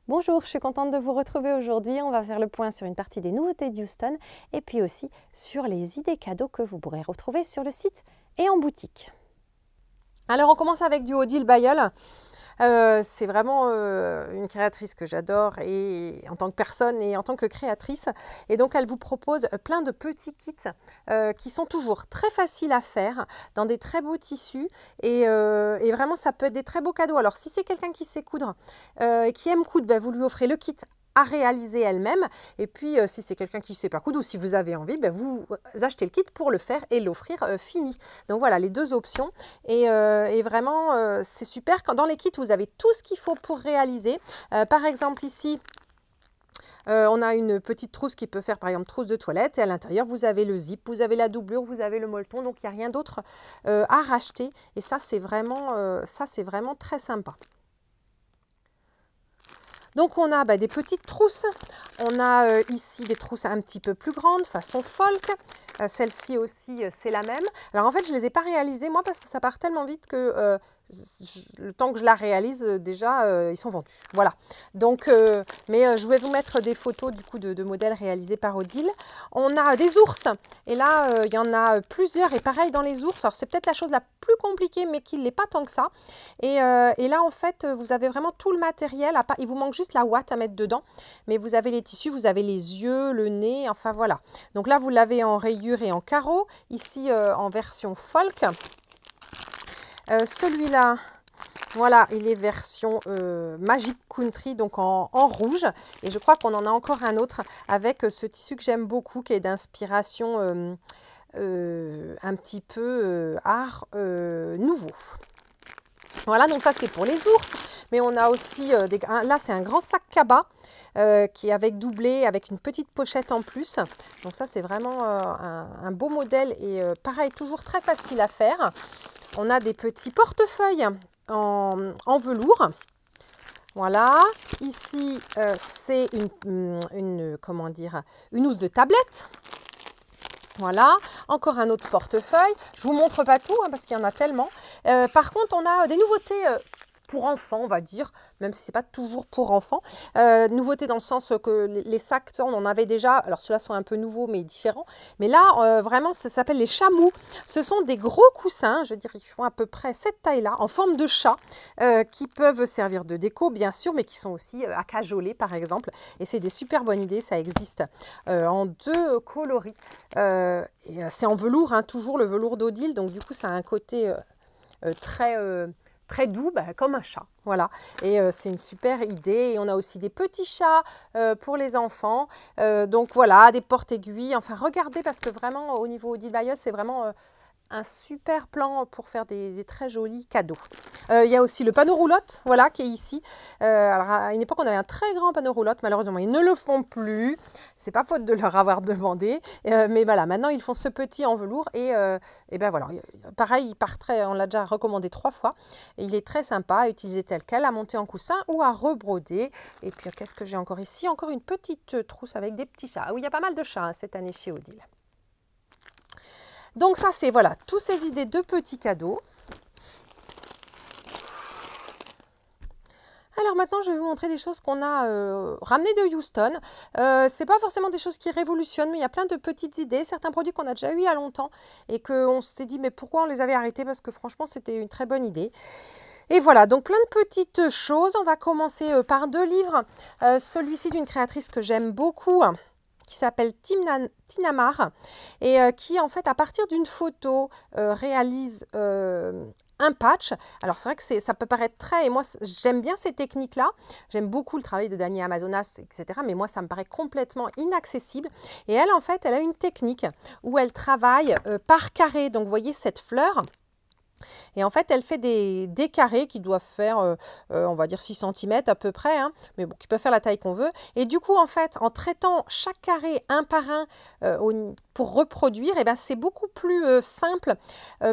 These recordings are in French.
Bonjour, je suis contente de vous retrouver aujourd'hui. On va faire le point sur une partie des nouveautés de Houston et puis aussi sur les idées cadeaux que vous pourrez retrouver sur le site et en boutique. Alors on commence avec du Odile Bayeul. C'est vraiment une créatrice que j'adore et en tant que personne et en tant que créatrice. Et donc elle vous propose plein de petits kits qui sont toujours très faciles à faire dans des très beaux tissus et vraiment ça peut être des très beaux cadeaux. Alors si c'est quelqu'un qui sait coudre et qui aime coudre, ben, vous lui offrez le kit à réaliser elle-même. Et puis, si c'est quelqu'un qui ne sait pas coudre ou si vous avez envie, ben vous achetez le kit pour le faire et l'offrir fini. Donc voilà, les deux options. Et vraiment, c'est super. Quand dans les kits, vous avez tout ce qu'il faut pour réaliser. Par exemple, ici, on a une petite trousse qui peut faire par exemple trousse de toilette et à l'intérieur vous avez le zip, vous avez la doublure, vous avez le molleton, donc il n'y a rien d'autre à racheter et ça c'est vraiment très sympa. Donc on a des petites trousses, on a ici des trousses un petit peu plus grandes, façon folk, celle-ci aussi c'est la même. Alors en fait je ne les ai pas réalisées moi parce que ça part tellement vite que le temps que je la réalise déjà ils sont vendus. Voilà, donc je vais vous mettre des photos du coup de modèles réalisés par Odile. On a des ours et là il y en a plusieurs et pareil dans les ours, alors c'est peut-être la chose la plus compliquée mais qui ne l'est pas tant que ça. Et là en fait vous avez vraiment tout le matériel, il vous manque juste la ouate à mettre dedans, mais vous avez les tissus, vous avez les yeux, le nez, enfin voilà. Donc là vous l'avez en rayures et en carreaux, ici en version folk. Celui-là, voilà, il est version Magic Country, donc en rouge. Et je crois qu'on en a encore un autre avec ce tissu que j'aime beaucoup, qui est d'inspiration un petit peu art nouveau. Voilà, donc ça c'est pour les ours. Mais on a aussi, là c'est un grand sac cabas qui est avec doublé, avec une petite pochette en plus. Donc ça c'est vraiment un beau modèle et pareil, toujours très facile à faire. On a des petits portefeuilles en velours. Voilà, ici c'est comment dire, une housse de tablette. Voilà, encore un autre portefeuille. Je ne vous montre pas tout parce qu'il y en a tellement. Par contre, on a des nouveautés pour enfants, on va dire, même si ce n'est pas toujours pour enfants. Nouveautés dans le sens que les sacs, on en avait déjà. Alors ceux-là sont un peu nouveaux mais différents. Mais là, vraiment, ça s'appelle les chamous. Ce sont des gros coussins, je veux dire, ils font à peu près cette taille-là, en forme de chat, qui peuvent servir de déco, bien sûr, mais qui sont aussi à cajoler, par exemple. Et c'est des super bonnes idées, ça existe en deux coloris. C'est en velours, hein, toujours le velours d'Odile, donc du coup, ça a un côté très doux, comme un chat. Voilà, et c'est une super idée. Et on a aussi des petits chats pour les enfants. Donc voilà, des porte-aiguilles. Enfin, regardez, parce que vraiment, au niveau Odile Bayeul, c'est vraiment un super plan pour faire des très jolis cadeaux. Il y a aussi le panneau roulotte, voilà, qui est ici. Alors à une époque, on avait un très grand panneau roulotte. Malheureusement, ils ne le font plus. C'est pas faute de leur avoir demandé. Mais voilà, maintenant, ils font ce petit en velours. Et ben voilà, pareil, il part on l'a déjà recommandé 3 fois. Et il est très sympa à utiliser tel quel, à monter en coussin ou à rebroder. Et puis, qu'est-ce que j'ai encore ici? Encore une petite trousse avec des petits chats. Ah oui, il y a pas mal de chats cette année chez Odile. Donc ça, c'est voilà, toutes ces idées de petits cadeaux. Alors maintenant, je vais vous montrer des choses qu'on a ramenées de Houston. C'est pas forcément des choses qui révolutionnent, mais il y a plein de petites idées. Certains produits qu'on a déjà eu il y a longtemps et qu'on s'est dit, mais pourquoi on les avait arrêtés? Parce que franchement, c'était une très bonne idée. Et voilà, donc plein de petites choses. On va commencer par 2 livres. Celui-ci d'une créatrice que j'aime beaucoup, qui s'appelle Tina Mar et qui en fait à partir d'une photo réalise un patch. Alors c'est vrai que ça peut paraître très, et moi j'aime bien ces techniques là, j'aime beaucoup le travail de Dani Amazonas, etc., mais moi ça me paraît complètement inaccessible. Et elle en fait elle a une technique où elle travaille par carré. Donc vous voyez cette fleur. Et en fait, elle fait des carrés qui doivent faire, on va dire 6 cm à peu près, hein, mais bon, qui peuvent faire la taille qu'on veut. Et du coup, en fait, en traitant chaque carré un par un pour reproduire, eh ben, c'est beaucoup plus simple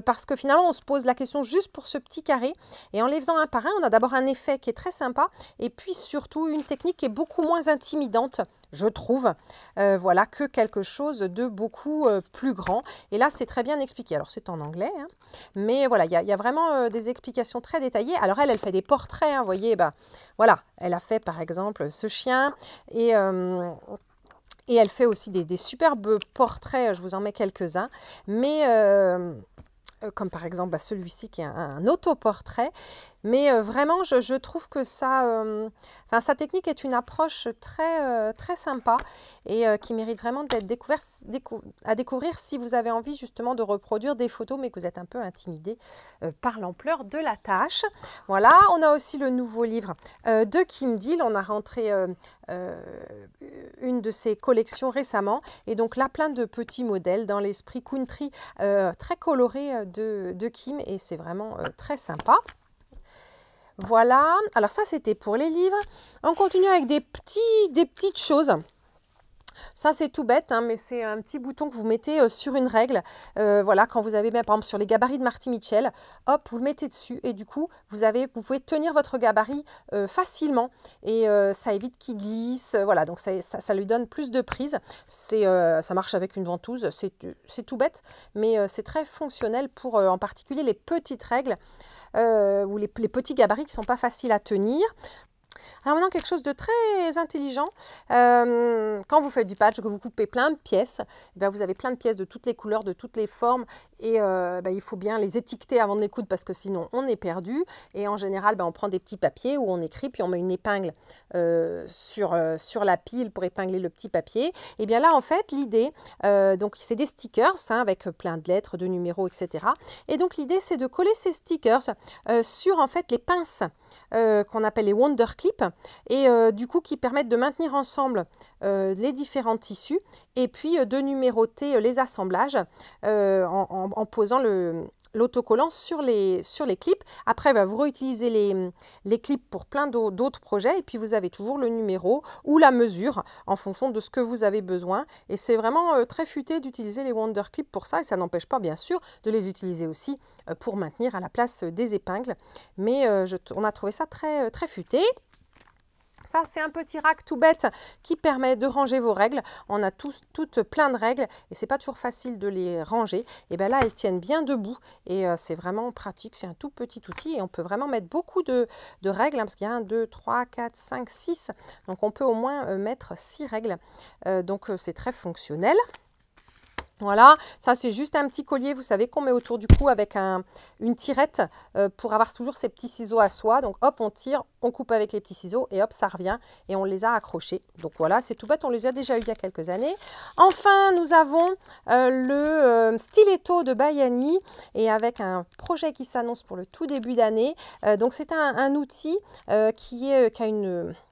parce que finalement, on se pose la question juste pour ce petit carré. Et en les faisant un par un, on a d'abord un effet qui est très sympa et puis surtout une technique qui est beaucoup moins intimidante je trouve, voilà, que quelque chose de beaucoup plus grand. Et là, c'est très bien expliqué. Alors, c'est en anglais, hein, mais voilà, il y a vraiment des explications très détaillées. Alors, elle fait des portraits, hein, vous voyez, bah, voilà, elle a fait par exemple ce chien et elle fait aussi des superbes portraits, je vous en mets quelques-uns, mais comme par exemple bah, celui-ci qui est un autoportrait. Mais vraiment, je trouve que ça, sa technique est une approche très sympa et qui mérite vraiment d'être à découvrir si vous avez envie justement de reproduire des photos, mais que vous êtes un peu intimidé par l'ampleur de la tâche. Voilà, on a aussi le nouveau livre de Kim Deal. On a rentré une de ses collections récemment. Et donc là, plein de petits modèles dans l'esprit country très coloré de Kim. Et c'est vraiment très sympa. Voilà, alors ça c'était pour les livres. On continue avec des petites choses. Ça c'est tout bête, hein, mais c'est un petit bouton que vous mettez sur une règle. Voilà, quand vous avez par exemple sur les gabarits de Marty Mitchell, hop, vous le mettez dessus et du coup vous pouvez tenir votre gabarit facilement et ça évite qu'il glisse. Voilà, donc ça lui donne plus de prise. Ça marche avec une ventouse, c'est tout bête, mais c'est très fonctionnel pour en particulier les petites règles. Ou les petits gabarits qui ne sont pas faciles à tenir. Alors maintenant, quelque chose de très intelligent, quand vous faites du patch, que vous coupez plein de pièces, vous avez plein de pièces de toutes les couleurs, de toutes les formes, et il faut bien les étiqueter avant de les coudre parce que sinon on est perdu. Et en général, on prend des petits papiers où on écrit, puis on met une épingle sur la pile pour épingler le petit papier. Et bien là, en fait, l'idée, donc c'est des stickers hein, avec plein de lettres, de numéros, etc. Et donc l'idée, c'est de coller ces stickers sur en fait les pinces qu'on appelle les Wonder Clips et du coup qui permettent de maintenir ensemble les différents tissus et puis de numéroter les assemblages en posant l'autocollant sur les clips. Après, vous réutilisez les clips pour plein d'autres projets et puis vous avez toujours le numéro ou la mesure en fonction de ce que vous avez besoin. Et c'est vraiment très futé d'utiliser les Wonder Clips pour ça et ça n'empêche pas bien sûr de les utiliser aussi pour maintenir à la place des épingles. Mais on a trouvé ça très futé. Ça, c'est un petit rack tout bête qui permet de ranger vos règles. On a toutes plein de règles et c'est pas toujours facile de les ranger. Et bien là, elles tiennent bien debout et c'est vraiment pratique. C'est un tout petit outil et on peut vraiment mettre beaucoup de règles hein, parce qu'il y a 1, 2, 3, 4, 5, 6. Donc on peut au moins mettre 6 règles. Donc c'est très fonctionnel. Voilà, ça c'est juste un petit collier, vous savez, qu'on met autour du cou avec une tirette pour avoir toujours ces petits ciseaux à soie. Donc hop, on tire, on coupe avec les petits ciseaux et hop, ça revient et on les a accrochés. Donc voilà, c'est tout bête, on les a déjà eu il y a quelques années. Enfin, nous avons le Stiletto de Bayani et avec un projet qui s'annonce pour le tout début d'année. Donc c'est un outil qui a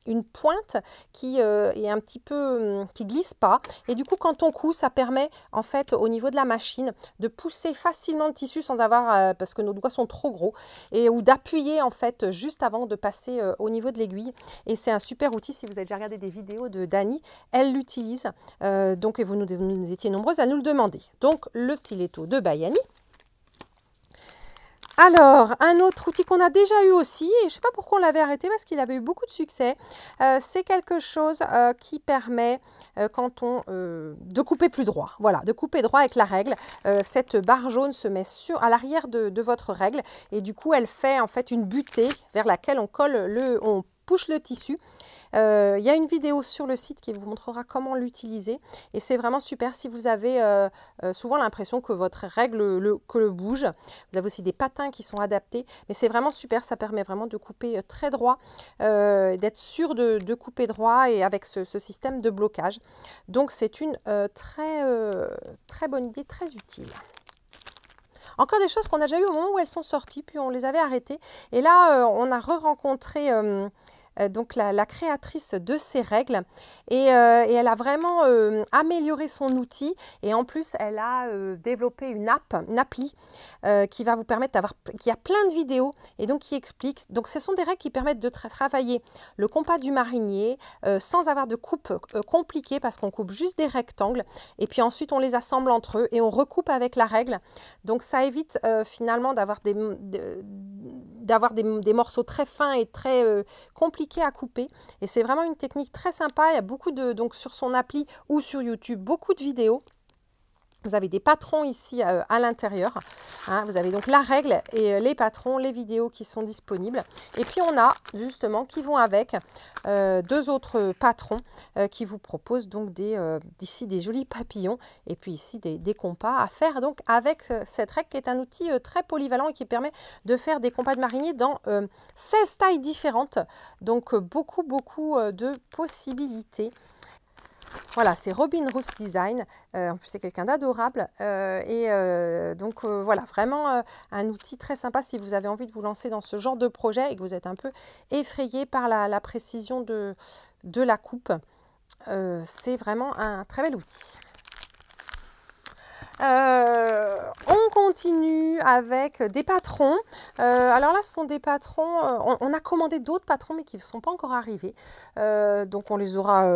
une pointe qui est un petit peu qui glisse pas et du coup quand on coud ça permet en fait au niveau de la machine de pousser facilement le tissu sans avoir parce que nos doigts sont trop gros ou d'appuyer en fait juste avant de passer au niveau de l'aiguille et c'est un super outil. Si vous avez déjà regardé des vidéos de Dani, elle l'utilise donc et vous étiez nombreuses à nous le demander. Donc le Stiletto de Bayani. Alors, un autre outil qu'on a déjà eu aussi, et je ne sais pas pourquoi on l'avait arrêté parce qu'il avait eu beaucoup de succès, c'est quelque chose qui permet de couper plus droit. Voilà, de couper droit avec la règle. Cette barre jaune se met à l'arrière de votre règle et du coup, elle fait en fait une butée vers laquelle on push le tissu. Il y a une vidéo sur le site qui vous montrera comment l'utiliser et c'est vraiment super si vous avez souvent l'impression que votre règle le bouge. Vous avez aussi des patins qui sont adaptés, mais c'est vraiment super, ça permet vraiment de couper très droit, d'être sûr de couper droit et avec ce système de blocage. Donc c'est une très bonne idée, très utile. Encore des choses qu'on a déjà eues au moment où elles sont sorties, puis on les avait arrêtées. Et là, on a re-rencontré donc la créatrice de ces règles et elle a vraiment amélioré son outil et en plus elle a développé une appli qui va vous permettre qui a plein de vidéos et donc qui explique. Donc ce sont des règles qui permettent de travailler le compas du marinier sans avoir de coupe compliquée parce qu'on coupe juste des rectangles et puis ensuite on les assemble entre eux et on recoupe avec la règle. Donc ça évite finalement d'avoir d'avoir des morceaux très fins et très compliqués à couper. Et c'est vraiment une technique très sympa. Il y a beaucoup donc sur son appli ou sur YouTube, beaucoup de vidéos. Vous avez des patrons ici à l'intérieur. Hein, vous avez donc la règle et les patrons, les vidéos qui sont disponibles. Et puis on a justement qui vont avec deux autres patrons qui vous proposent donc d'ici des jolis papillons. Et puis ici des compas à faire donc avec cette règle qui est un outil très polyvalent et qui permet de faire des compas de marinier dans 16 tailles différentes. Donc beaucoup de possibilités. Voilà, c'est Robin Roos Design. En plus, c'est quelqu'un d'adorable. Voilà, vraiment un outil très sympa si vous avez envie de vous lancer dans ce genre de projet et que vous êtes un peu effrayé par la précision de la coupe. C'est vraiment un très bel outil. On continue avec des patrons. Alors là, ce sont des patrons. On a commandé d'autres patrons, mais qui ne sont pas encore arrivés. Donc, on les aura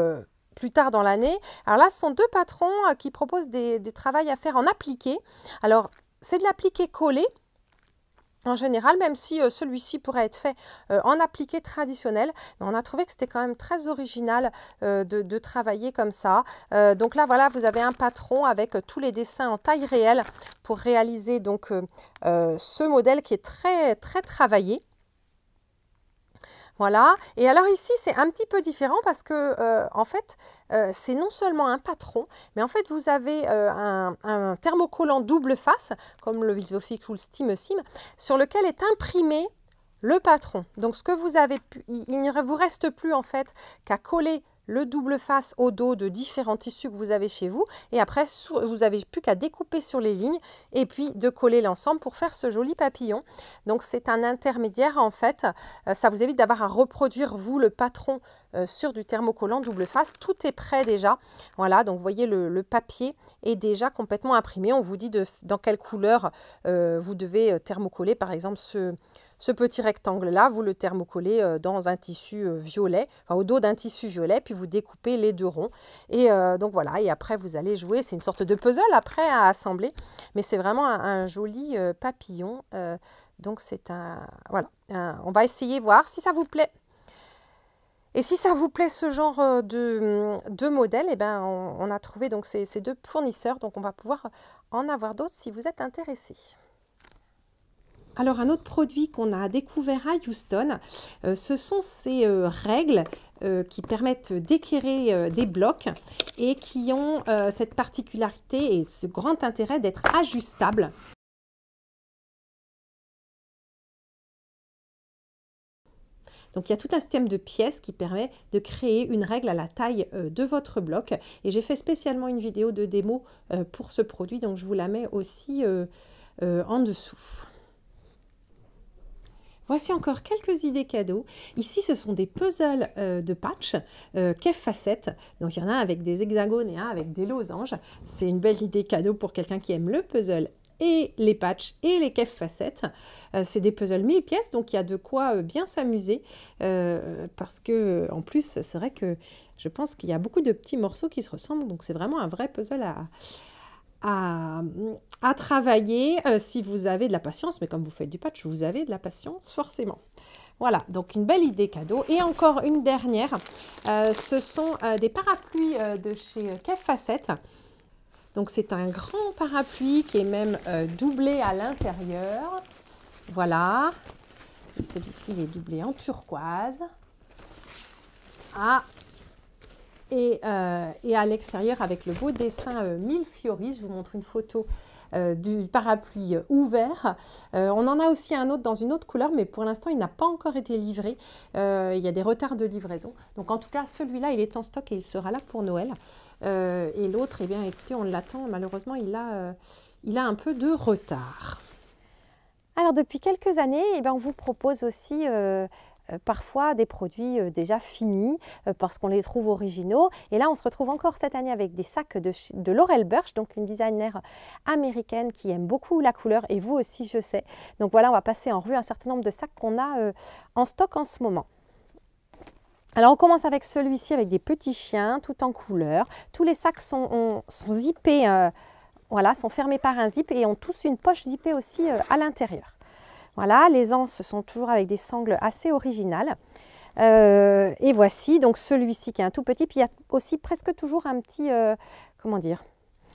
plus tard dans l'année. Alors là, ce sont deux patrons qui proposent des travaux à faire en appliqué. Alors, c'est de l'appliqué collé. En général, même si celui-ci pourrait être fait en appliqué traditionnel, mais on a trouvé que c'était quand même très original de travailler comme ça. Donc là, voilà, vous avez un patron avec tous les dessins en taille réelle pour réaliser donc ce modèle qui est très travaillé. Voilà, et alors ici c'est un petit peu différent parce que en fait c'est non seulement un patron, mais en fait vous avez un thermocollant double face, comme le Visofix ou le SteamSim, sur lequel est imprimé le patron. Donc ce que vous avez il ne vous reste plus en fait qu'à coller le double face au dos de différents tissus que vous avez chez vous. Et après, vous n'avez plus qu'à découper sur les lignes et puis de coller l'ensemble pour faire ce joli papillon. Donc, c'est un intermédiaire en fait. Ça vous évite d'avoir à reproduire, vous, le patron sur du thermocollant double face. Tout est prêt déjà. Voilà, donc vous voyez, le papier est déjà complètement imprimé. On vous dit dans quelle couleur vous devez thermocoller, par exemple, ce petit rectangle-là, vous le thermocollez dans un tissu violet, enfin, au dos d'un tissu violet, puis vous découpez les deux ronds. Et donc voilà, et après vous allez jouer, c'est une sorte de puzzle après à assembler, mais c'est vraiment un joli papillon. Donc c'est voilà, on va essayer, voir si ça vous plaît. Et si ça vous plaît ce genre de modèle, eh ben, on a trouvé donc ces deux fournisseurs, donc on va pouvoir en avoir d'autres si vous êtes intéressés. Alors, un autre produit qu'on a découvert à Houston, ce sont ces règles qui permettent d'équerrer des blocs et qui ont cette particularité et ce grand intérêt d'être ajustables. Donc, il y a tout un système de pièces qui permet de créer une règle à la taille de votre bloc. Et j'ai fait spécialement une vidéo de démo pour ce produit, donc je vous la mets aussi en dessous. Voici encore quelques idées cadeaux. Ici, ce sont des puzzles de patch Kef Facettes. Donc, il y en a avec des hexagones et un avec des losanges. C'est une belle idée cadeau pour quelqu'un qui aime le puzzle et les patchs et les Kef Facettes. C'est des puzzles 1000 pièces, donc il y a de quoi bien s'amuser. Parce que, en plus, c'est vrai que je pense qu'il y a beaucoup de petits morceaux qui se ressemblent. Donc, c'est vraiment un vrai puzzle à travailler si vous avez de la patience, mais comme vous faites du patch, vous avez de la patience forcément. Voilà, donc une belle idée cadeau. Et encore une dernière, ce sont des parapluies de chez Kef Facettes. Donc c'est un grand parapluie qui est même doublé à l'intérieur. Voilà, celui-ci il est doublé en turquoise. Et à l'extérieur avec le beau dessin Mille Fiori. Je vous montre une photo du parapluie ouvert. On en a aussi un autre dans une autre couleur, mais pour l'instant il n'a pas encore été livré. Il y a des retards de livraison. Donc en tout cas celui-là il est en stock et il sera là pour Noël. Et l'autre, eh bien écoutez, on l'attend. Malheureusement il a un peu de retard. Alors depuis quelques années, eh bien, on vous propose aussi parfois des produits déjà finis parce qu'on les trouve originaux. Et là, on se retrouve encore cette année avec des sacs de Laurel Burch, donc une designer américaine qui aime beaucoup la couleur et vous aussi, je sais. Donc voilà, on va passer en revue un certain nombre de sacs qu'on a en stock en ce moment. Alors on commence avec celui-ci avec des petits chiens tout en couleur. Tous les sacs sont zippés, voilà, sont fermés par un zip et ont tous une poche zippée aussi à l'intérieur. Voilà, les anses sont toujours avec des sangles assez originales. Et voici donc celui-ci qui est un tout petit. Puis il y a aussi presque toujours un petit, comment dire,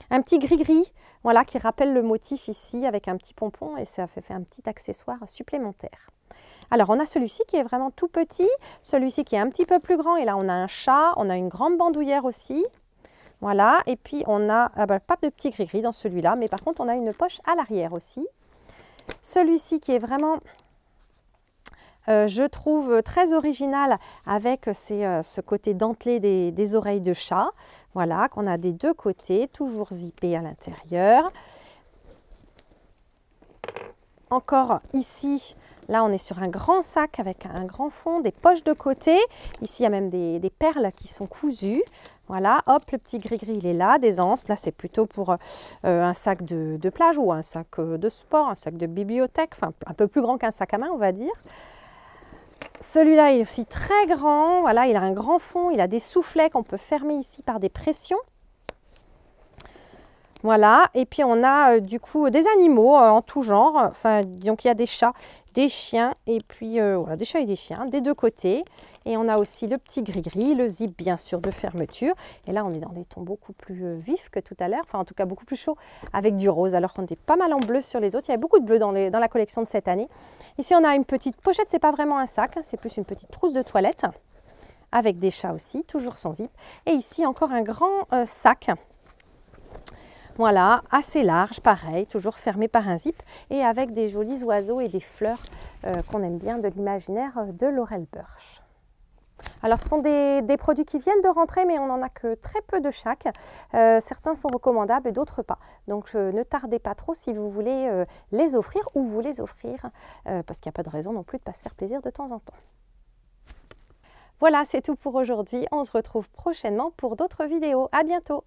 un petit gris-gris, voilà, qui rappelle le motif ici avec un petit pompon et ça fait un petit accessoire supplémentaire. Alors, on a celui-ci qui est vraiment tout petit, celui-ci qui est un petit peu plus grand et là, on a un chat, on a une grande bandoulière aussi. Voilà, et puis on a pas de petit gris-gris dans celui-là, mais par contre, on a une poche à l'arrière aussi. Celui-ci qui est vraiment, je trouve, très original avec ce côté dentelé des oreilles de chat. Voilà, qu'on a des deux côtés, toujours zippé à l'intérieur. Encore ici, là on est sur un grand sac avec un grand fond, des poches de côté. Ici il y a même des perles qui sont cousues. Voilà, hop, le petit gris-gris il est là, des anses. Là c'est plutôt pour un sac de plage ou un sac de sport, un sac de bibliothèque, enfin un peu plus grand qu'un sac à main on va dire. Celui-là est aussi très grand, voilà, il a un grand fond, il a des soufflets qu'on peut fermer ici par des pressions. Voilà, et puis on a du coup des animaux en tout genre, enfin donc il y a des chats, des chiens, et puis voilà, des chats et des chiens des deux côtés. Et on a aussi le petit gris-gris, le zip bien sûr de fermeture. Et là on est dans des tons beaucoup plus vifs que tout à l'heure, enfin en tout cas beaucoup plus chauds avec du rose, alors qu'on était pas mal en bleu sur les autres. Il y avait beaucoup de bleu dans la collection de cette année. Ici on a une petite pochette, c'est pas vraiment un sac, hein, c'est plus une petite trousse de toilette, avec des chats aussi, toujours sans zip. Et ici encore un grand sac. Voilà, assez large, pareil, toujours fermé par un zip et avec des jolis oiseaux et des fleurs qu'on aime bien de l'imaginaire de Laurel Burch. Alors ce sont des produits qui viennent de rentrer mais on n'en a que très peu de chaque. Certains sont recommandables et d'autres pas. Donc ne tardez pas trop si vous voulez les offrir ou vous les offrir parce qu'il n'y a pas de raison non plus de ne pas se faire plaisir de temps en temps. Voilà, c'est tout pour aujourd'hui. On se retrouve prochainement pour d'autres vidéos. À bientôt!